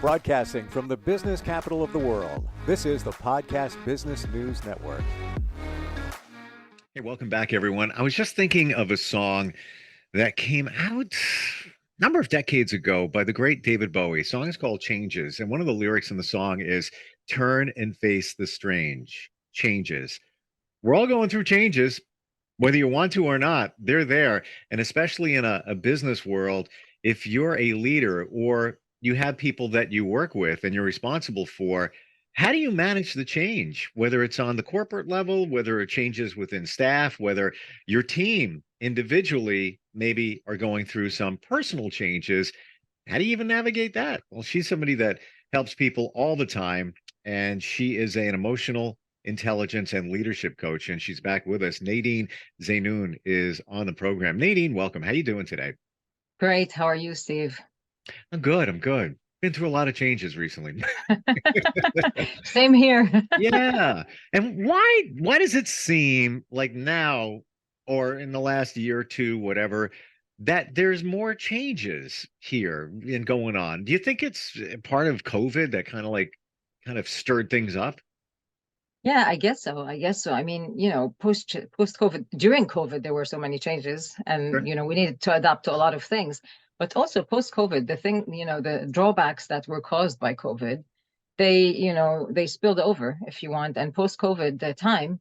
Broadcasting from the business capital of the world, this is the Podcast Business News Network. Hey, welcome back, everyone. I was just thinking of a song that came out a number of decades ago by the great David Bowie. The song is called Changes, and one of the lyrics in the song is "Turn and face the strange changes." We're all going through changes, whether you want to or not. They're there, and especially in a business world, if you're a leader or you have people that you work with and you're responsible for, how do you manage the change, whether it's on the corporate level, whether it changes within staff, whether your team individually maybe are going through some personal changes? How do you even navigate that? Well, she's somebody that helps people all the time, and she is an emotional intelligence and leadership coach, and she's back with us. Nadine Zeinoun is on the program. Nadine, welcome. How you doing today? Great. How are you, Steve? I'm good. I'm good. Been through a lot of changes recently. Same here. Yeah. And why does it seem like now or in the last year or two, whatever, that there's more changes here and going on? Do you think it's part of COVID that kind of stirred things up? Yeah, I guess so. I guess so. I mean, post COVID, during COVID, there were so many changes, and Sure. we needed to adapt to a lot of things. But also post COVID, the drawbacks that were caused by COVID, they spilled over, if you want. And post COVID, the time,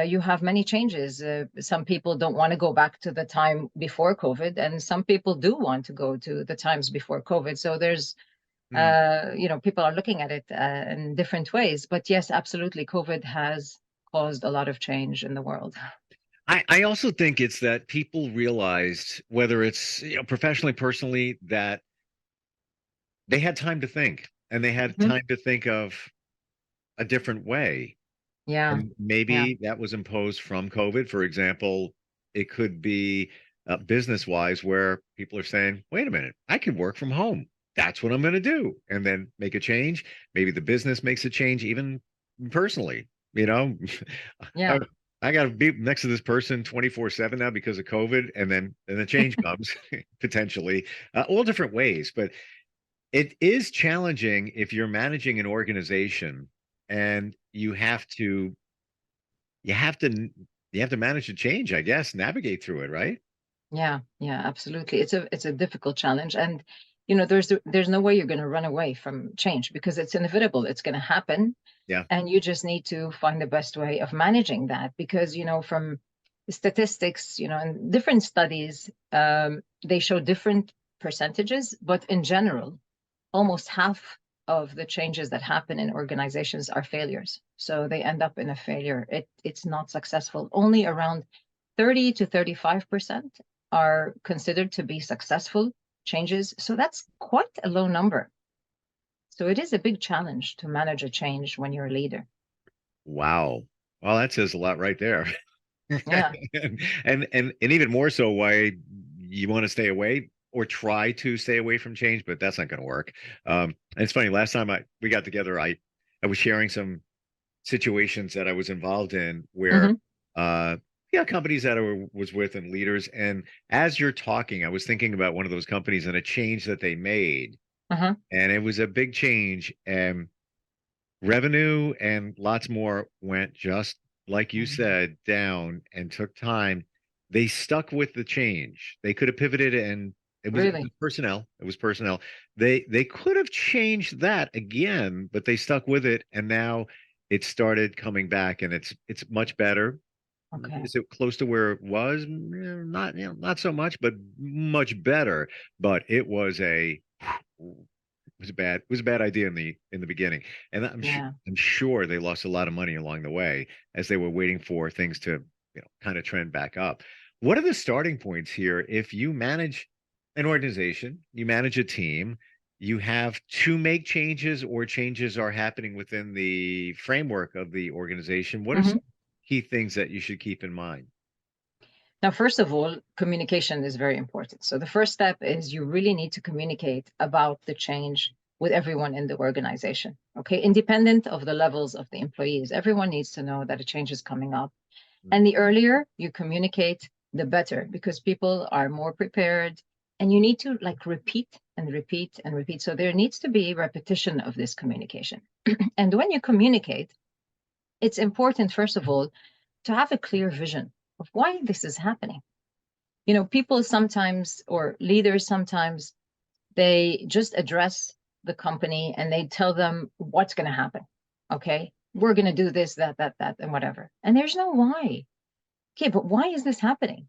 you have many changes. Some people don't want to go back to the time before COVID, and some people do want to go to the times before COVID. So there's Hmm. people are looking at it in different ways. But yes, absolutely, COVID has caused a lot of change in the world. I also think it's that people realized, whether it's professionally, personally, that they had time to think and they had Mhm. time to think of a different way. Yeah, And yeah, maybe that was imposed from COVID. For example, it could be business wise, where people are saying, wait a minute, I can work from home. That's what I'm going to do. And then make a change. Maybe the business makes a change, even personally. You know, I, yeah, I got to be next to this person 24/7 now because of COVID. And the change comes potentially all different ways. But it is challenging if you're managing an organization and you have to you have to manage the change, I guess, navigate through it, right? yeah, absolutely. It's a difficult challenge, and there's no way you're going to run away from change because it's inevitable. It's going to happen, Yeah. and you just need to find the best way of managing that because from statistics, and different studies, they show different percentages, but in general almost half of the changes that happen in organizations are failures. So they end up in a failure. It's not successful. Only around 30 to 35% are considered to be successful changes. So that's quite a low number. So it is a big challenge to manage a change when you're a leader. Wow. Well, that says a lot right there. Yeah. And even more so why you want to stay away or try to stay away from change, but that's not going to work. And it's funny, last time we got together, I was sharing some situations that I was involved in where Hmm. uh yeah, companies that I was with and leaders. And as you're talking, I was thinking about one of those companies and a change that they made. Uh-huh. And it was a big change. And revenue and lots more went, just like you Mhm. said, down and took time. They stuck with the change. They could have pivoted, and it was Really? personnel. It was personnel. They could have changed that again, but they stuck with it, and now it started coming back, and it's much better. Okay. Is it close to where it was? Not, not so much, but much better. But it was a bad idea in the beginning, and Yeah. I'm sure they lost a lot of money along the way as they were waiting for things to kind of trend back up. What are the starting points here if you manage an organization, you manage a team, you have to make changes or changes are happening within the framework of the organization? What are Mhm. some key things that you should keep in mind? Now, first of all, communication is very important. So the first step is you really need to communicate about the change with everyone in the organization. Okay, independent of the levels of the employees, everyone needs to know that a change is coming up. Mm. And the earlier you communicate, the better, because people are more prepared. And you need to like repeat and repeat and repeat. So there needs to be repetition of this communication. And when you communicate, it's important, first of all, to have a clear vision of why this is happening. People sometimes, or leaders sometimes, they just address the company and they tell them what's going to happen. Okay, we're going to do this, that, and whatever. And there's no why. Okay, but why is this happening?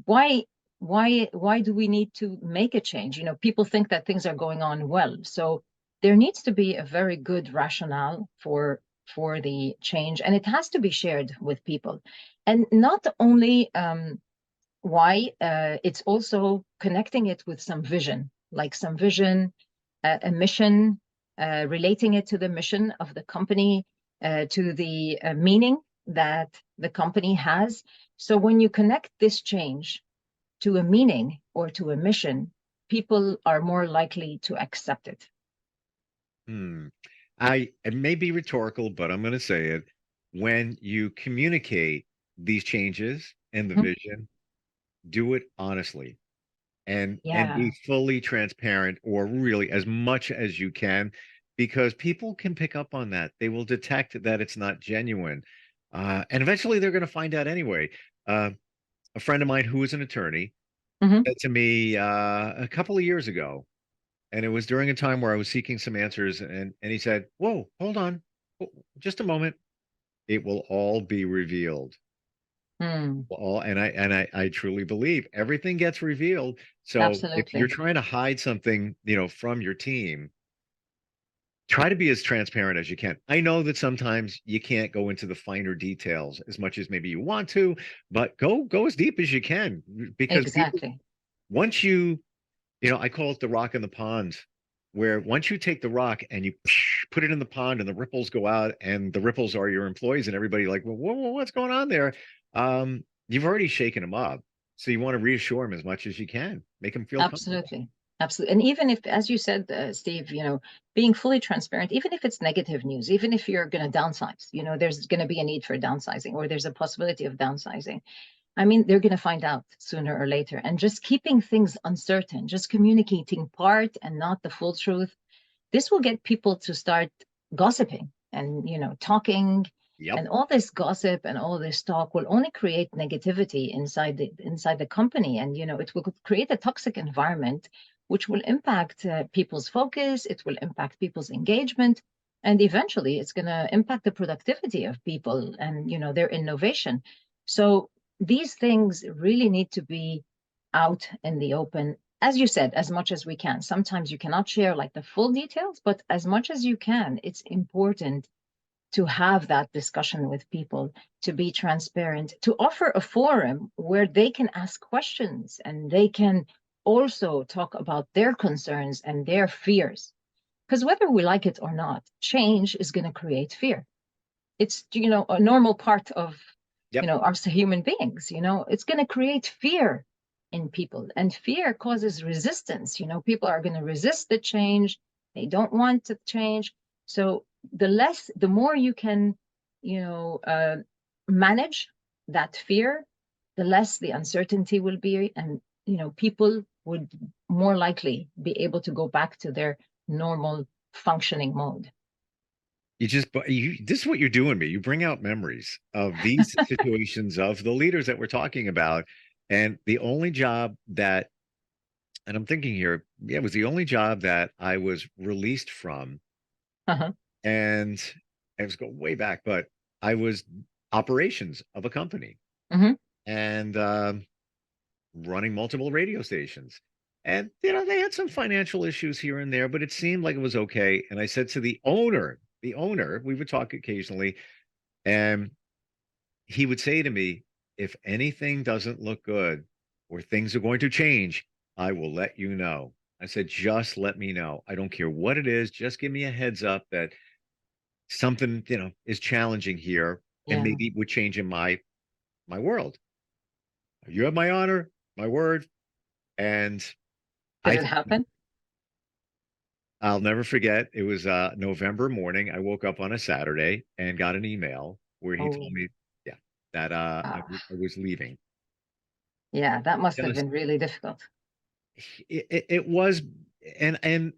Why, why do we need to make a change? People think that things are going on well. So there needs to be a very good rationale for the change, and it has to be shared with people. And not only why, it's also connecting it with some vision, like some vision, a mission, relating it to the mission of the company, to the meaning that the company has. So when you connect this change to a meaning or to a mission, people are more likely to accept it. Hmm. It may be rhetorical, but I'm going to say it. When you communicate these changes and the Mhm. vision, do it honestly and Yeah, be fully transparent, or really as much as you can, because people can pick up on that. They will detect that it's not genuine. And eventually they're going to find out anyway. Uh, a friend of mine who is an attorney hmm, said to me a couple of years ago, and it was during a time where I was seeking some answers, and he said, "Whoa, hold on, just a moment. It will all be revealed." hmm, All and I truly believe everything gets revealed. So if you're absolutely. trying to hide something, from your team, try to be as transparent as you can. I know that sometimes you can't go into the finer details as much as maybe you want to, but go as deep as you can, because people, Exactly. once I call it the rock in the pond, where once you take the rock and you put it in the pond and the ripples go out, and the ripples are your employees and everybody, like, well, whoa, what's going on there? You've already shaken them up. So you want to reassure them as much as you can, make them feel comfortable. Absolutely. Absolutely. And even if, as you said, Steve, being fully transparent, even if it's negative news, even if you're going to downsize, there's going to be a need for downsizing, or there's a possibility of downsizing. I mean, they're going to find out sooner or later. And just keeping things uncertain, just communicating part and not the full truth, this will get people to start gossiping and talking. Yep. And all this gossip and all this talk will only create negativity inside the company, and it will create a toxic environment, which will impact people's focus, it will impact people's engagement, and eventually it's going to impact the productivity of people and their innovation. So these things really need to be out in the open, as you said, as much as we can. Sometimes you cannot share like the full details, but as much as you can, it's important to have that discussion with people, to be transparent, to offer a forum where they can ask questions and they can also talk about their concerns and their fears. Because whether we like it or not, change is going to create fear. It's a normal part of Yep. us human beings. It's going to create fear in people, and fear causes resistance. People are going to resist the change, they don't want to change. So the more you can manage that fear, the less the uncertainty will be, and people would more likely be able to go back to their normal functioning mode. This is what you're doing me. You bring out memories of these situations of the leaders that we're talking about. And the only job that, and I'm thinking here, yeah, it was the only job that I was released from. Uh-huh. And I was going way back, but I was operations of a company, Hmm. and running multiple radio stations. And, they had some financial issues here and there, but it seemed like it was okay. And I said to the owner, we would talk occasionally, and he would say to me, if anything doesn't look good or things are going to change, I will let you know. I said, just let me know. I don't care what it is. Just give me a heads up that something, is challenging here, and Yeah. maybe would change in my world. You have my honor, my word. And Did I it happen? I'll never forget. It was November morning. I woke up on a Saturday and got an email where he told Oh, me, yeah, that I ah, was leaving. yeah, that must have Just been really difficult. it was, and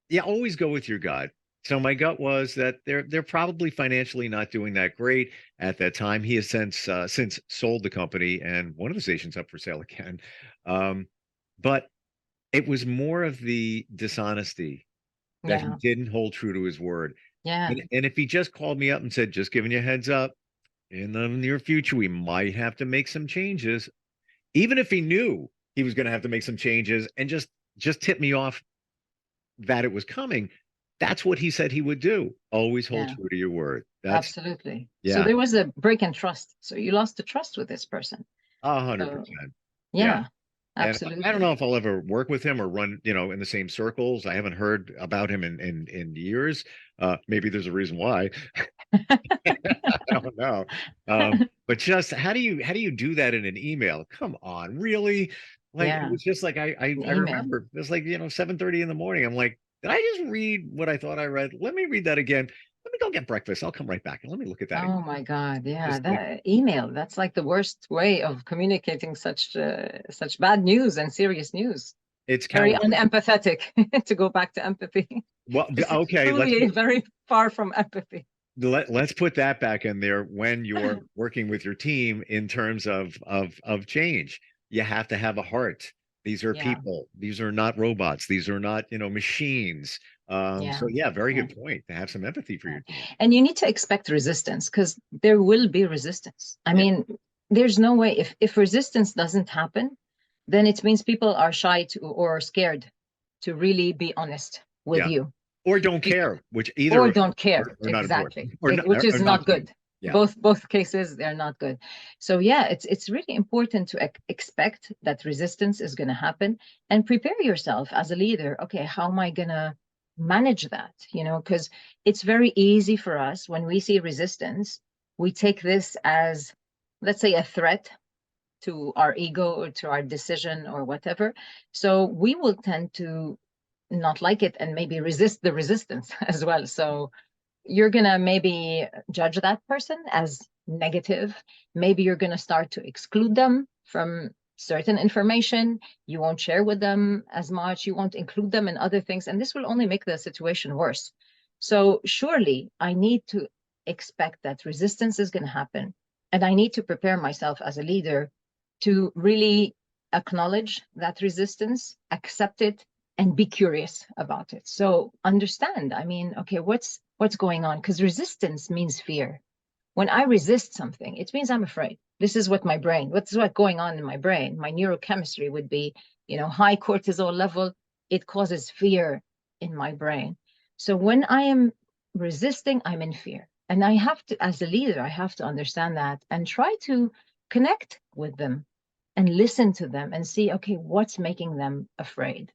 yeah, always go with your gut. So my gut was that they're probably financially not doing that great at that time. He has since sold the company, and one of the stations up for sale again. Um, but it was more of the dishonesty that he Yeah. didn't hold true to his word. Yeah. And if he just called me up and said, just giving you a heads up, in the near future, we might have to make some changes, even if he knew he was going to have to make some changes and just tip me off that it was coming, that's what he said he would do. Always hold Yeah. true to your word. That's Absolutely. So yeah, there was a break in trust. So you lost the trust with this person. a hundred So percent. Yeah. yeah, And I don't absolutely. know if I'll ever work with him or run, in the same circles. I haven't heard about him in years. Maybe there's a reason why. I don't know. But just how do you do that in an email? Come on, really? Like it Yeah, was just like an I email. remember it was like 7:30 in the morning. I'm like, did I just read what I thought I read? Let me read that again. Let me go get breakfast. I'll come right back and let me look at that again. Oh my God. Yeah, Just like that email, that's like the worst way of communicating such bad news and serious news. it's Very cowardly. unempathetic to go back to empathy. Well, It's okay, truly very far from empathy. let's put that back in there when you're working with your team in terms of change. You have to have a heart. These are Yeah, people. These are not robots. These are not, machines. yeah, So yeah, very yeah, good point to have some empathy for yeah. your team. And you need to expect resistance because there will be resistance. I Yeah. mean, there's no way if resistance doesn't happen, then it means people are shy to or scared to really be honest with Yeah. you. Or don't care, which Or either don't care, are not important exactly. or not, Which is are not not good. good. Yeah. Both cases, they're not good. So yeah, it's really important to expect that resistance is going to happen and prepare yourself as a leader. Okay, how am I going to manage that? Because it's very easy for us when we see resistance, we take this as, let's say, a threat to our ego or to our decision or whatever. So we will tend to not like it and maybe resist the resistance as well. So you're going to maybe judge that person as negative. Maybe you're going to start to exclude them from certain information. You won't share with them as much. You won't include them in other things. And this will only make the situation worse. So surely I need to expect that resistance is going to happen. And I need to prepare myself as a leader to really acknowledge that resistance, accept it, and be curious about it. So understand, I mean, okay, what's going on? Because resistance means fear. When I resist something, it means I'm afraid. This is what's going on in my brain. My neurochemistry would be, high cortisol level. It causes fear in my brain. So when I am resisting, I'm in fear. And I have to, as a leader, I have to understand that and try to connect with them and listen to them and see, okay, what's making them afraid?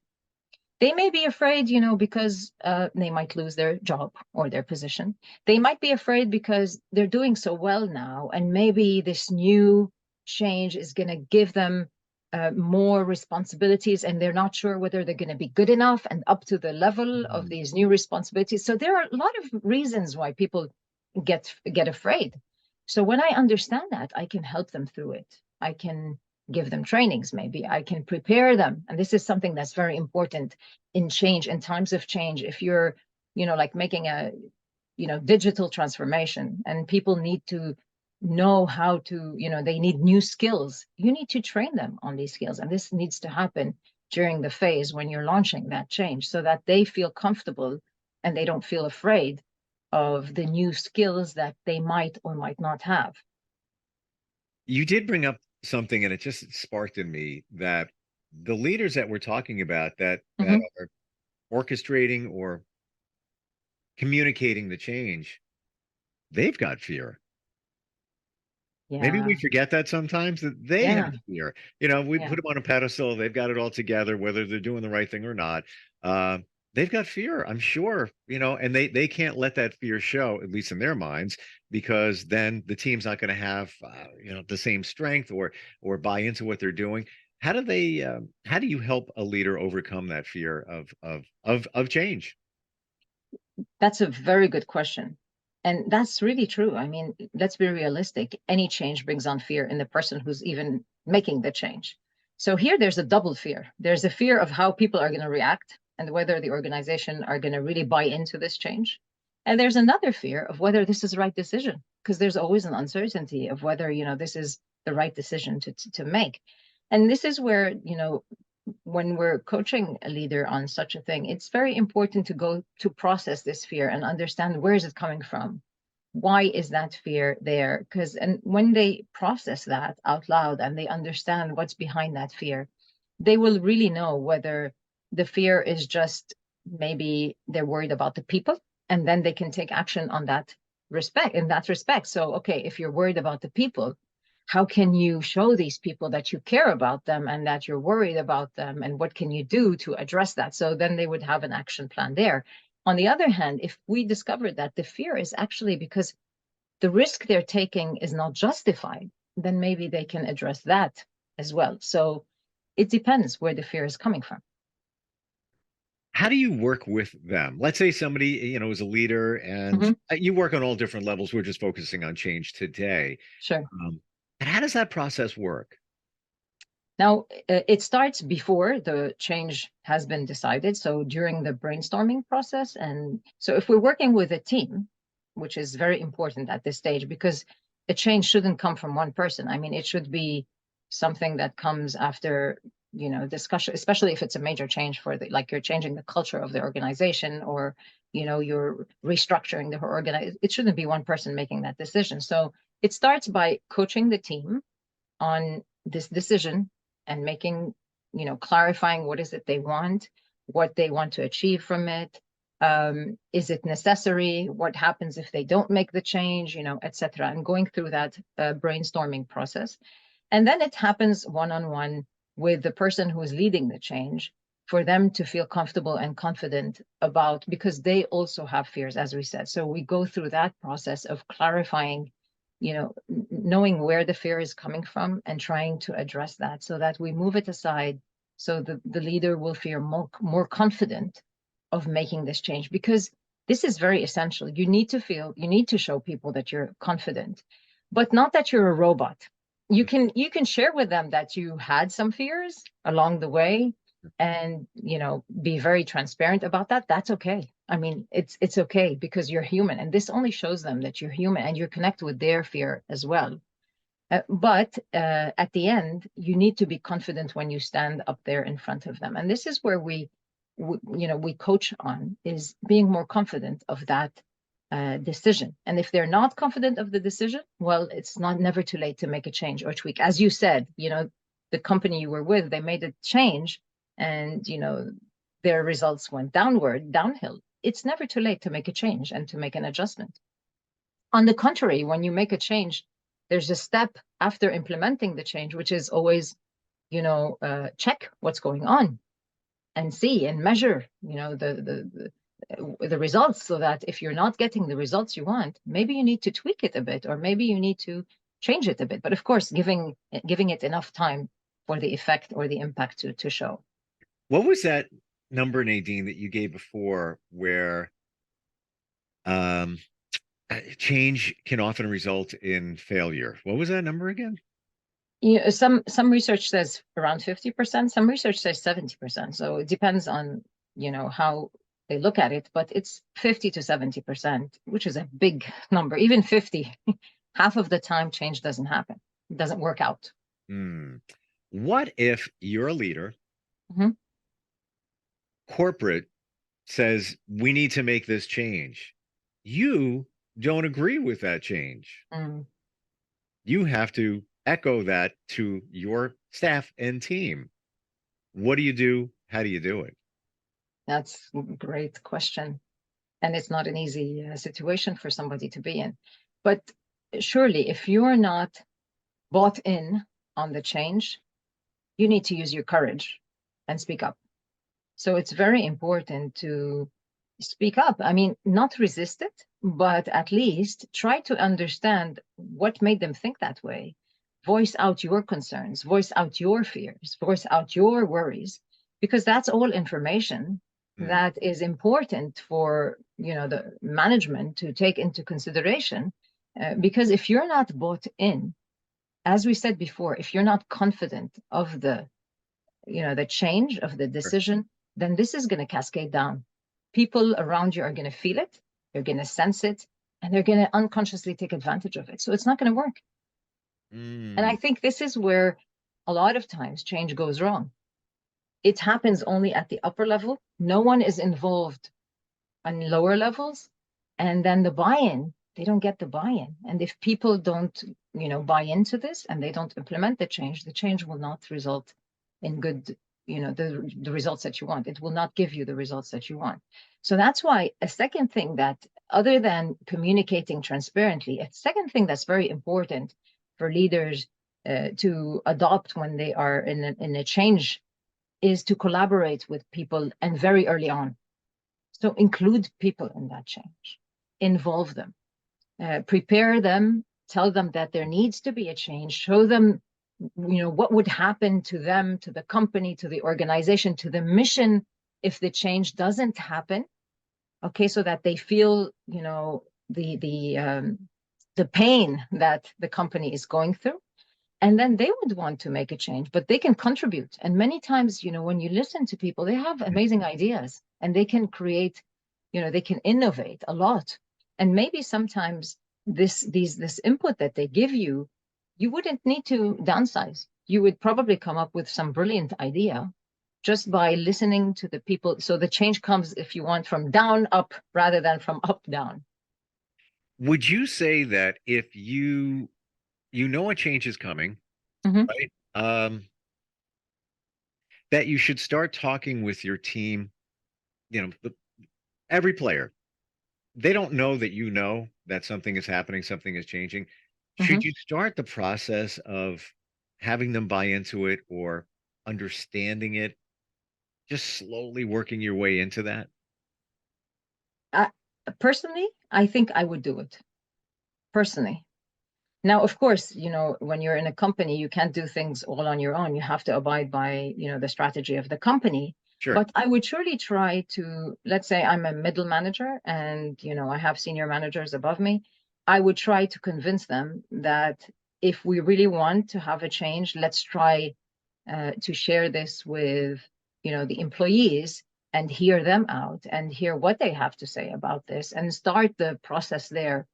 They may be afraid, because they might lose their job or their position. They might be afraid because they're doing so well now, and maybe this new change is going to give them more responsibilities, and they're not sure whether they're going to be good enough and up to the level of Mhm. these new responsibilities. So there are a lot of reasons why people get afraid. So when I understand that, I can help them through it. I can give them trainings, maybe I can prepare them, and this is something that's very important in change, in times of change. If you're like making a digital transformation and people need to know how to, they need new skills, you need to train them on these skills, and this needs to happen during the phase when you're launching that change so that they feel comfortable and they don't feel afraid of the new skills that they might or might not have. You did bring up something, and it just sparked in me that the leaders that we're talking about that Hmm. are orchestrating or communicating the change, they've got fear. Maybe Yeah, we forget that sometimes that they have yeah, fear. We put yeah, them on a pedestal, they've got it all together, whether they're doing the right thing or not. Uh, they've got fear, I'm sure, and they can't let that fear show, at least in their minds, because then the team's not going to have the same strength or buy into what they're doing. How do you help a leader overcome that fear of change? that's a very good question. And that's really true. I mean, let's be realistic. Any change brings on fear in the person who's even making the change. So here there's a double fear. There's a fear of how people are going to react and whether the organization are going to really buy into this change. And there's another fear of whether this is the right decision, because there's always an uncertainty of whether, this is the right decision to make. And this is where, when we're coaching a leader on such a thing, it's very important to go to process this fear and understand where is it coming from? Why is that fear there? And when they process that out loud and they understand what's behind that fear, they will really know whether the fear is just maybe they're worried about the people, and then they can take action on that respect. So, okay, if you're worried about the people, how can you show these people that you care about them and that you're worried about them, and what can you do to address that? So then they would have an action plan there. On the other hand, if we discover that the fear is actually because the risk they're taking is not justified, then maybe they can address that as well. So it depends where the fear is coming from. How do you work with them? Let's say somebody, is a leader and you work on all different levels. We're just focusing on change today. Sure. And how does that process work? Now, it starts before the change has been decided. So during the brainstorming process. And so if we're working with a team, which is very important at this stage, because a change shouldn't come from one person. I mean, it should be something that comes after, discussion, especially if it's a major change like you're changing the culture of the organization, or, you're restructuring the whole organization. It shouldn't be one person making that decision. So it starts by coaching the team on this decision and making, clarifying what is it they want, what they want to achieve from it. Is it necessary? What happens if they don't make the change, etc. And going through that brainstorming process. And then it happens one-on-one with the person who is leading the change, for them to feel comfortable and confident about, because they also have fears, as we said. So we go through that process of clarifying, knowing where the fear is coming from and trying to address that, so that we move it aside, so the leader will feel more confident of making this change, because this is very essential. You need to show people that you're confident, but not that you're a robot. You can share with them that you had some fears along the way, and be very transparent about that. That's okay. I mean, it's okay, because you're human, and this only shows them that you're human and you're connected with their fear as well. But at the end, you need to be confident when you stand up there in front of them, and this is where we coach on, is being more confident of that decision. And if they're not confident of the decision, well, it's never too late to make a change or tweak. As you said, the company you were with, they made a change, and their results went downhill. It's never too late to make a change and to make an adjustment. On the contrary, when you make a change, there's a step after implementing the change, which is always, check what's going on and see and measure, the results, so that if you're not getting the results you want, maybe you need to tweak it a bit, or maybe you need to change it a bit. But of course, giving it enough time for the effect or the impact to show. What was that number, Nadine, that you gave before, where change can often result in failure? What was that number again? Some research says around 50%, some research says 70%. So it depends on, how they look at it, but it's 50 to 70%, which is a big number. Even 50, half of the time change doesn't happen. It doesn't work out. What if you're a leader, corporate says, we need to make this change. You don't agree with that change. You have to echo that to your staff and team. What do you do? How do you do it? That's a great question. And it's not an easy situation for somebody to be in. But surely, if you're not bought in on the change, you need to use your courage and speak up. So it's very important to speak up. I mean, not resist it, but at least try to understand what made them think that way. Voice out your concerns, voice out your fears, voice out your worries, because that's all information that is important for, the management to take into consideration. Because if you're not bought in, as we said before, if you're not confident of the the change of the Sure. decision, then this is going to cascade down. People around you are going to feel it, they're going to sense it, and they're going to unconsciously take advantage of it. So it's not going to work. And I Mm, think this is where a lot of times change goes wrong. It happens only at the upper level. No one is involved on lower levels. And then the buy-in, they don't get the buy-in. And if people don't, buy into this and they don't implement the change will not result in good, the results that you want. It will not give you the results that you want. So that's why a second thing that, other than communicating transparently, a second thing that's very important for leaders to adopt when they are in a change is to collaborate with people and very early on. So include people in that change, involve them, prepare them, tell them that there needs to be a change, show them, what would happen to them, to the company, to the organization, to the mission if the change doesn't happen. Okay, so that they feel, the pain that the company is going through, and then they would want to make a change, but they can contribute. And many times, when you listen to people, they have amazing ideas and they can create, they can innovate a lot. And maybe sometimes this input that they give you, you wouldn't need to downsize. You would probably come up with some brilliant idea just by listening to the people. So the change comes, if you want, from down up rather than from up down. would you say that if you know a change is coming, Mhm. right? That you should start talking with your team, every player. They don't know that you know that something is happening, something is changing. Should Mhm. you start the process of having them buy into it or understanding it, just slowly working your way into that? I, Personally, I think I would do it. Personally. Now, of course, when you're in a company, you can't do things all on your own. You have to abide by, the strategy of the company. Sure. But I would surely try to, let's say I'm a middle manager and, I have senior managers above me. I would try to convince them that if we really want to have a change, let's try to share this with, the employees and hear them out and hear what they have to say about this and start the process there,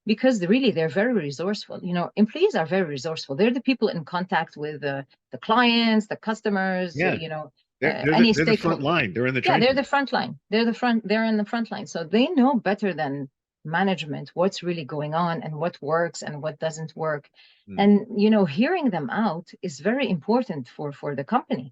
because really they're very resourceful. Employees are very resourceful. They're the people in contact with the clients, the customers, Yeah. any They're the front stakeholder. line. They're in the Yeah, they're trenches. the front line. They're in the front line. So they know better than management what's really going on and what works and what doesn't work. Mm, And hearing them out is very important for the company,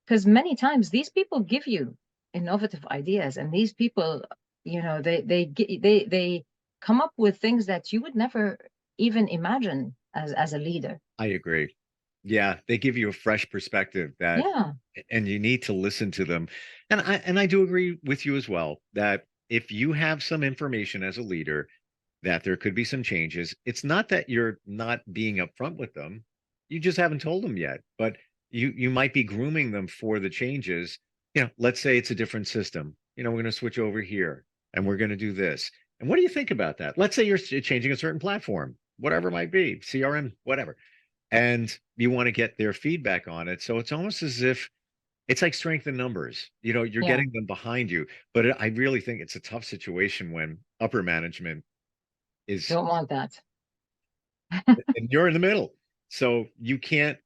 because many times these people give you innovative ideas, and these people, they come up with things that you would never even imagine as a leader. I agree. Yeah, they give you a fresh perspective that Yeah. and you need to listen to them. And I do agree with you as well that if you have some information as a leader that there could be some changes, it's not that you're not being upfront with them. You just haven't told them yet, but you might be grooming them for the changes. Let's say it's a different system. We're going to switch over here and we're going to do this. And what do you think about that? Let's say you're changing a certain platform, whatever it might be, CRM, whatever, and you want to get their feedback on it. So it's almost as if it's like strength in numbers. You're Yeah. getting them behind you. But I really think it's a tough situation when upper management is, Don't want that. and you're in the middle. So you can't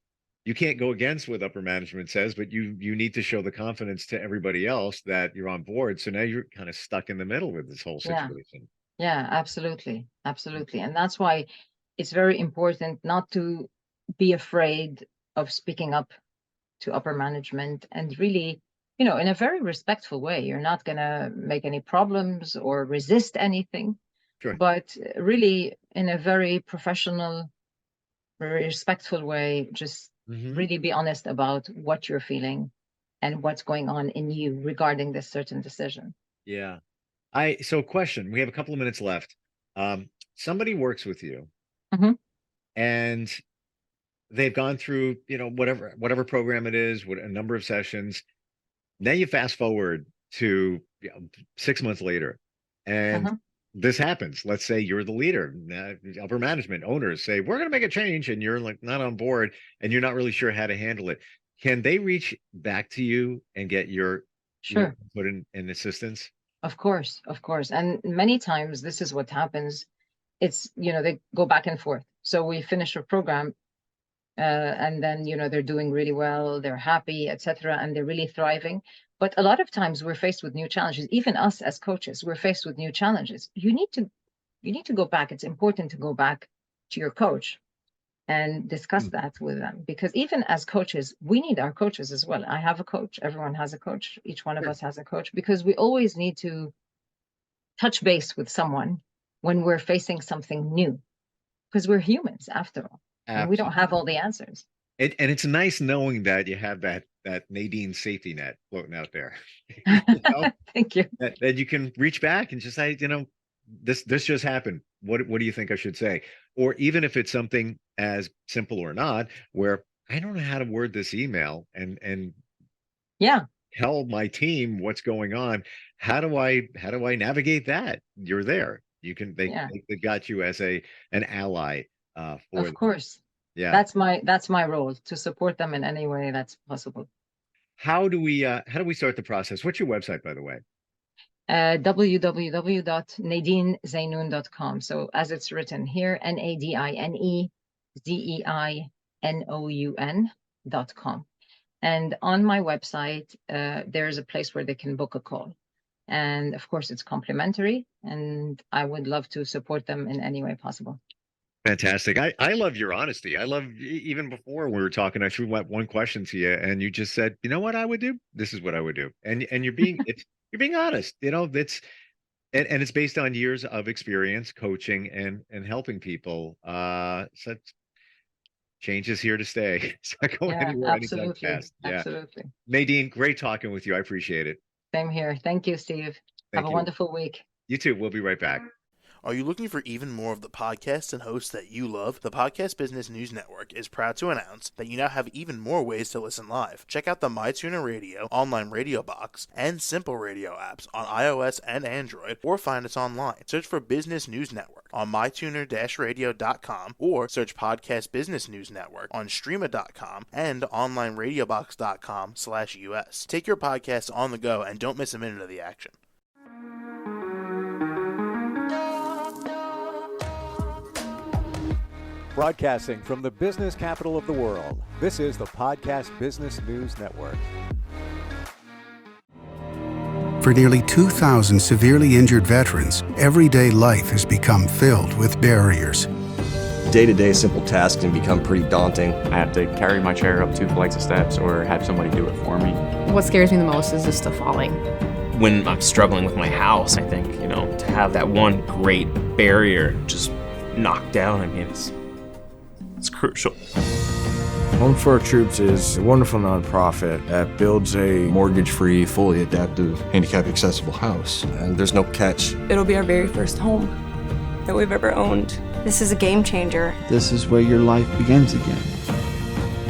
go against what upper management says, but you need to show the confidence to everybody else that you're on board. So now you're kind of stuck in the middle with this whole Yeah. situation. Yeah, absolutely. Absolutely. And that's why it's very important not to be afraid of speaking up to upper management, and really, in a very respectful way. You're not going to make any problems or resist anything, Sure. but really in a very professional, very respectful way. Just Hmm. really be honest about what you're feeling and what's going on in you regarding this certain decision. Yeah. So question, we have a couple of minutes left. Somebody works with you Hmm. and they've gone through, whatever program it is, what a number of sessions. Now you fast forward to 6 months later, and Hmm. this happens. Let's say you're the leader, upper management, owners say, we're going to make a change, and you're like not on board, and you're not really sure how to handle it. can they reach back to you and get your Sure. input and assistance? Of course, of course. And many times this is what happens. It's, they go back and forth. So we finish a program, and then, they're doing really well, they're happy, etc., and they're really thriving. But a lot of times we're faced with new challenges. Even us as coaches, we're faced with new challenges. You need to go back. It's important to go back to your coach and discuss that with them, because even as coaches, we need our coaches as well. I have a coach. Everyone has a coach. Each one of us has a coach, because we always need to touch base with someone when we're facing something new, because we're humans after all. And we don't have all the answers. And it's nice knowing that you have that Nadine safety net floating out there. Thank you. That you can reach back and just say, this just happened. What do you think I should say? Or even if it's something as simple or not, where I don't know how to word this email and tell my team what's going on. How do I navigate that? You're there. You can they got you as an ally for of course. Yeah. That's my role, to support them in any way that's possible. How do we start the process? What's your website, by the way? www.nadinezeinoun.com. So as it's written here, NADINEZEINOUN.com. And on my website, there's a place where they can book a call. And of course, it's complimentary, and I would love to support them in any way possible. Fantastic. I love your honesty. I love, even before we were talking, I threw one question to you and you just said, you know what I would do? This is what I would do. And you're being, you're being honest, that's, and it's based on years of experience coaching and helping people. So change is here to stay. It's not going anywhere anytime fast. Yeah. Absolutely. Nadine, great talking with you. I appreciate it. Same here. Thank you, Steve. Have a wonderful week. You too. We'll be right back. Are you looking for even more of the podcasts and hosts that you love? The Podcast Business News Network is proud to announce that you now have even more ways to listen live. Check out the MyTuner Radio, online radio box, and Simple Radio apps on iOS and Android, or find us online. Search for Business News Network on mytuner-radio.com, or search Podcast Business News Network on streama.com and onlineradiobox.com/US. Take your podcast on the go and don't miss a minute of the action. Broadcasting from the business capital of the world, this is the Podcast Business News Network. For nearly 2,000 severely injured veterans, everyday life has become filled with barriers. Day-to-day simple tasks can become pretty daunting. I have to carry my chair up 2 flights of steps or have somebody do it for me. What scares me the most is just the falling. When I'm struggling with my house, I think, to have that one great barrier just knocked down, it's crucial. Home for Our Troops is a wonderful nonprofit that builds a mortgage-free, fully adaptive, handicap-accessible house. And there's no catch. It'll be our very first home that we've ever owned. This is a game changer. This is where your life begins again.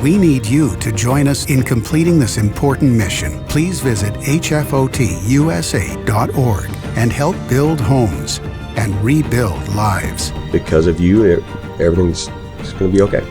We need you to join us in completing this important mission. Please visit hfotusa.org and help build homes and rebuild lives. Because of you, everything's going to be okay.